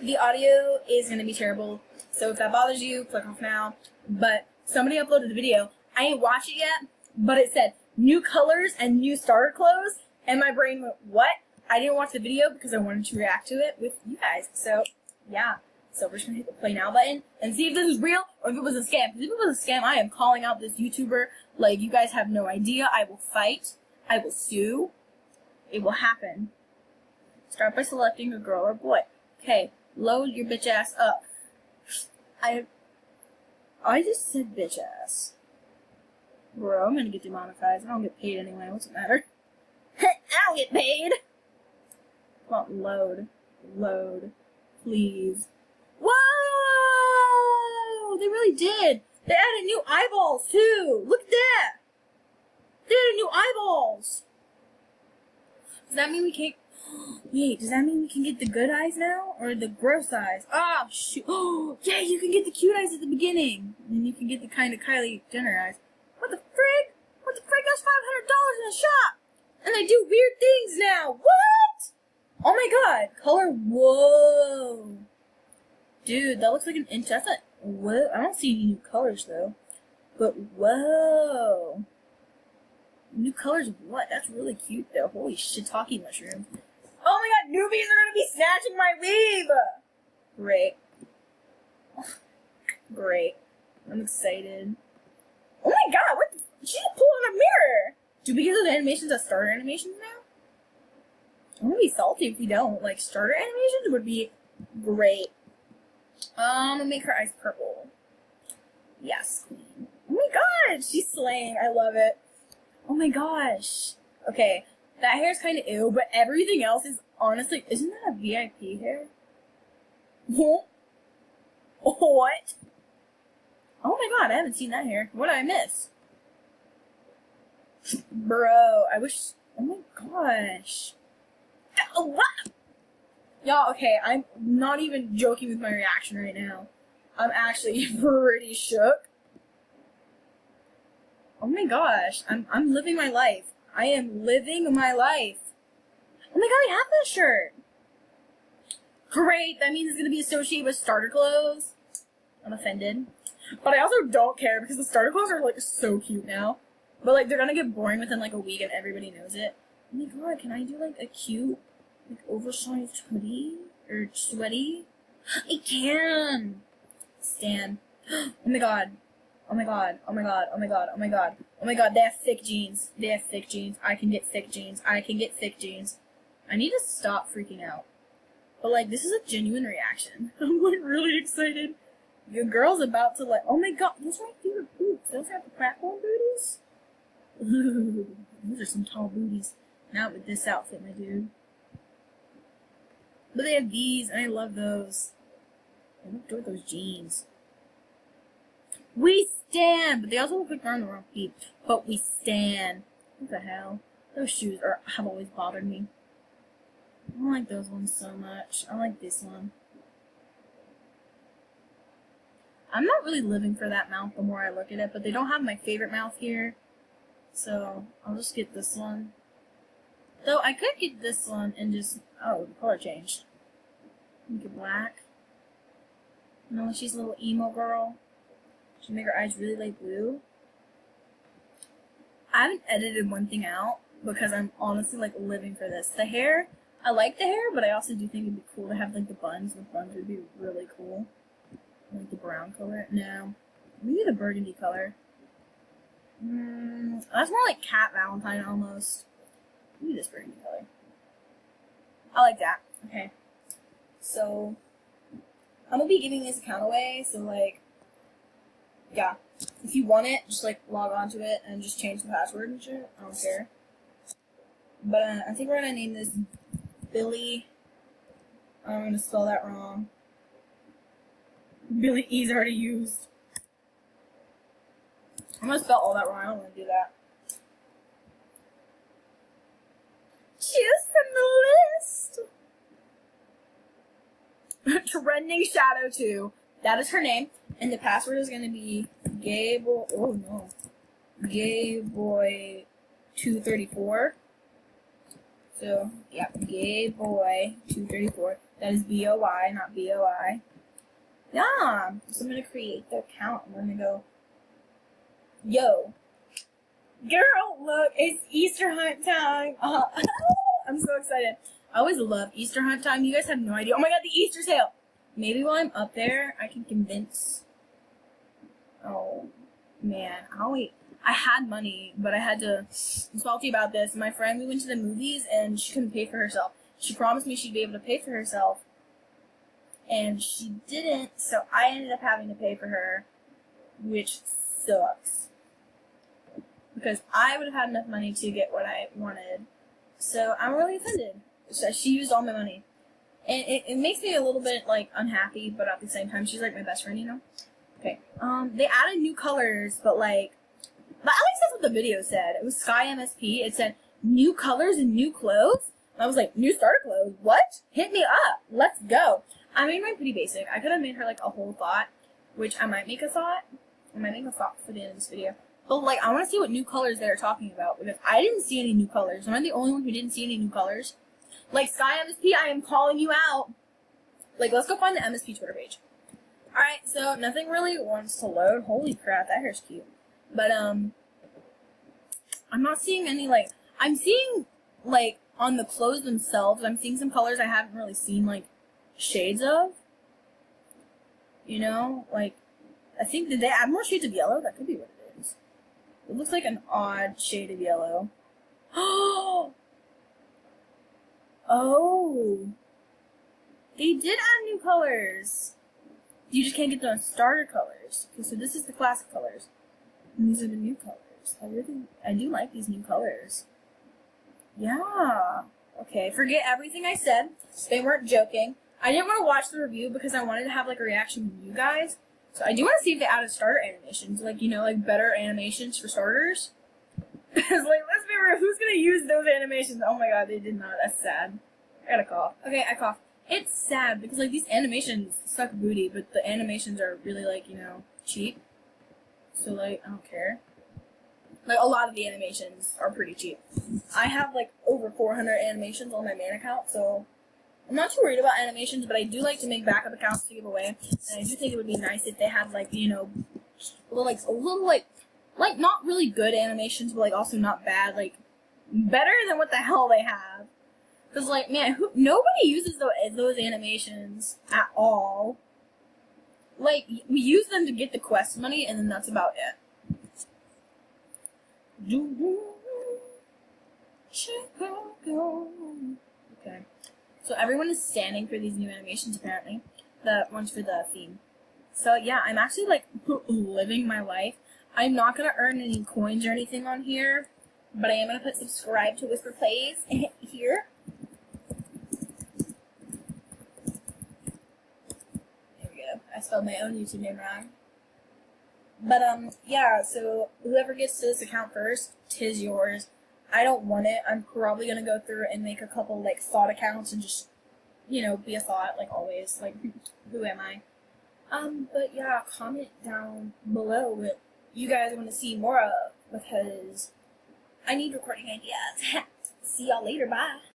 the audio is going to be terrible. So if that bothers you, click off now. But somebody uploaded the video. I ain't watched it yet, but it said new colors and new starter clothes. And my brain went, what? I didn't watch the video because I wanted to react to it with you guys. So, yeah. So we're just going to hit the play now button and see if this is real or if it was a scam. If it was a scam, I am calling out this YouTuber. Like, you guys have no idea. I will fight. I will sue. It will happen. Start by selecting a girl or boy. Okay, load your bitch ass up. I just said bitch ass. Bro, I'm gonna get demonetized. I don't get paid anyway. What's the matter? I don't get paid. Come on, load. Load. Please. Whoa! They really did. They added new eyeballs, too. Look at that. They added new eyeballs. Does that mean we can't... Wait, does that mean we can get the good eyes now? Or the gross eyes? Oh, shoot. Oh, yeah, you can get the cute eyes at the beginning. And then you can get the kind of Kylie Jenner eyes. What the frig? What the frig? That's $500 in a shop. And they do weird things now. What? Oh my god. Color. Whoa. Dude, that looks like an inch. That's a... Whoa. I don't see any new colors, though. But, whoa. New colors of what? That's really cute, though. Holy shiitake mushrooms. Oh my god, newbies are gonna be snatching my weave! Great. Great. I'm excited. Oh my god, what the... She just pulled on a mirror! Do we get those animations as starter animations now? I'm gonna be salty if we don't. Like, starter animations would be great. I'm gonna make her eyes purple. Yes, queen. Oh my god, she's slaying. I love it. Oh my gosh. Okay, that hair's kind of ew, but everything else is honestly... Isn't that a VIP hair? What? What? Oh my god, I haven't seen that hair. What did I miss? Bro, I wish... Oh my gosh. What? Y'all, okay, I'm not even joking with my reaction right now. I'm actually pretty shook. Oh my gosh, I'm living my life. I am living my life. Oh my god, I have that shirt. Great, that means it's gonna be associated with starter clothes. I'm offended. But I also don't care because the starter clothes are like so cute now. But like they're gonna get boring within like a week and everybody knows it. Oh my god, can I do like a cute, like oversized hoodie? Or sweaty? I can! Stan. Oh my god. Oh my god, oh my god, oh my god, oh my god. Oh my god, they have thick jeans. They have thick jeans. I can get thick jeans. I can get thick jeans. I need to stop freaking out. But like, this is a genuine reaction. I'm like really excited. Your girl's about to like, oh my god, those are my favorite boots. Those have the platform booties? Ooh, those are some tall booties. Not with this outfit, my dude. But they have these, and I love those. I look good with those jeans. We stand! But they also look like they're on the wrong feet. But we stand. What the hell? Those shoes have always bothered me. I don't like those ones so much. I like this one. I'm not really living for that mouth the more I look at it, but they don't have my favorite mouth here. So, I'll just get this one. Though, I could get this one and just... Oh, the color changed. Make it black. No, she's a little emo girl. Should make her eyes really light blue. I haven't edited one thing out because I'm honestly like living for this. The hair, I like the hair, but I also do think it'd be cool to have like the buns. The buns would be really cool. Like the brown color. No, maybe the burgundy color. That's more like Cat Valentine almost. Maybe this burgundy color. I like that. Okay. So I'm gonna be giving this account away. So like, yeah, if you want it, just like log on to it and just change the password and shit. I don't care. But I think we're gonna name this Billy. I'm gonna spell that wrong. Billy E's already used. I'm gonna spell all that wrong. I don't want to do that. Choose from the list. Trending Shadow 2. That is her name, and the password is gonna be Gayboy. Oh no, Gayboy 234. So yeah, Gayboy 234. That is B-O-Y, not B-O-I. Yeah. So I'm going to create the account. I'm going to go, yo. Girl, look, it's Easter hunt time. I'm so excited. I always love Easter hunt time. You guys have no idea. Oh my god, the Easter sale. Maybe while I'm up there, I can convince... Oh, man. I had money, but I had to... I'm salty about this. My friend, we went to the movies, and she couldn't pay for herself. She promised me she'd be able to pay for herself, and she didn't, so I ended up having to pay for her, which sucks. Because I would have had enough money to get what I wanted. So I'm really offended. So she used all my money. And it makes me a little bit, like, unhappy, but at the same time, she's, like, my best friend, you know? Okay. They added new colors, but, like... At least that's what the video said. It was Sky MSP. It said, new colors and new clothes? And I was like, new starter clothes? What? Hit me up. Let's go. I made mine pretty basic. I could have made her, like, a whole thought, which I might make a thought. I might make a thought for the end of this video. But, like, I want to see what new colors they're talking about, because I didn't see any new colors. Am I the only one who didn't see any new colors? Like, Sky MSP, I am calling you out. Like, let's go find the MSP Twitter page. Alright, so nothing really wants to load. Holy crap, that hair's cute. But, I'm not seeing any, like, I'm seeing, like, on the clothes themselves, I'm seeing some colors I haven't really seen, like, shades of. You know? Like, I think, did they add more shades of yellow? That could be what it is. It looks like an odd shade of yellow. Oh! They did add new colors. You just can't get the starter colors. Okay, so this is the classic colors. And these are the new colors. I do like these new colors. Yeah. Okay, forget everything I said. They weren't joking. I didn't want to watch the review because I wanted to have, like, a reaction from you guys. So I do want to see if they added starter animations. Like, you know, like, better animations for starters. Because, like, let's be real, who's going to use those animations? Oh my god, they did not. That's sad. I gotta cough. Okay, I cough. It's sad because, like, these animations suck booty, but the animations are really, like, you know, cheap. So, like, I don't care. Like, a lot of the animations are pretty cheap. I have, like, over 400 animations on my main account, so I'm not too worried about animations, but I do like to make backup accounts to give away. And I do think it would be nice if they had, like, you know, a little, like, not really good animations, but, like, also not bad, like, better than what the hell they have. Because, like, man, nobody uses those animations at all. Like, we use them to get the quest money, and then that's about it. Okay. So everyone is standing for these new animations, apparently. The ones for the theme. So, yeah, I'm actually, like, living my life. I'm not going to earn any coins or anything on here, but I am going to put subscribe to Whisper Plays here. There we go. I spelled my own YouTube name wrong. But, yeah, so whoever gets to this account first, 'tis yours. I don't want it. I'm probably going to go through and make a couple, like, thought accounts and just, you know, be a thought, like always. Like, who am I? But, yeah, comment down below what you guys want to see more of, because I need recording ideas. See y'all later. Bye.